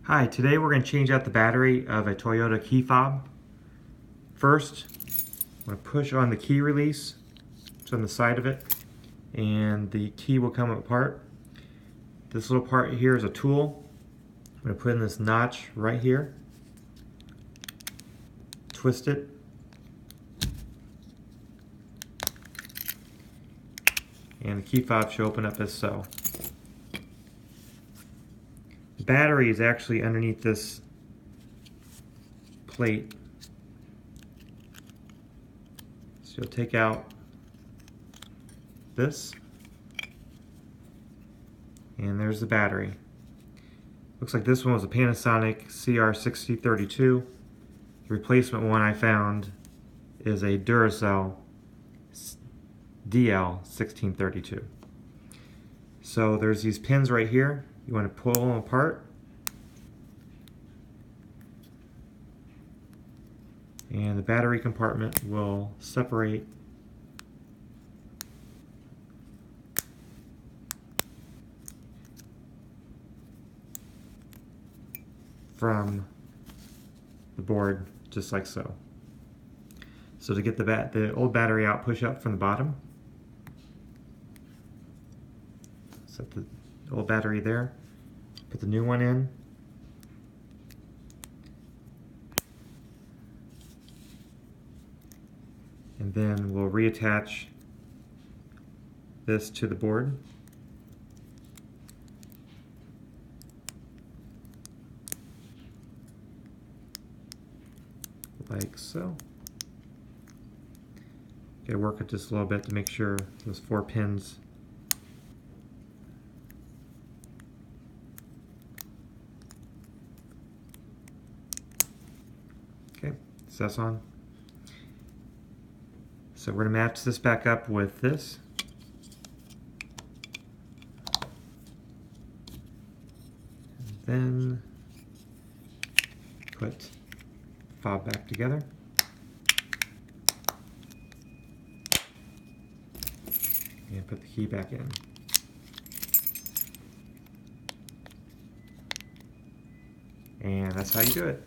Hi, today we're going to change out the battery of a Toyota Keyfob. First, I'm going to push on the key release. It's on the side of it, and the key will come apart. This little part here is a tool. I'm going to put in this notch right here, twist it, and the key fob should open up as so. The battery is actually underneath this plate. So you'll take out this, and there's the battery. Looks like this one was a Panasonic CR6032. The replacement one I found is a Duracell DL1632. So there's these pins right here. You want to pull them apart, and the battery compartment will separate from the board, just like so. So to get the old battery out, push up from the bottom. Set the old battery there. Put the new one in. And then we'll reattach this to the board. Like so. Gotta work it just a little bit to make sure those 4 pins okay, so that's on. So we're going to match this back up with this. And then put fob back together. And put the key back in. And that's how you do it.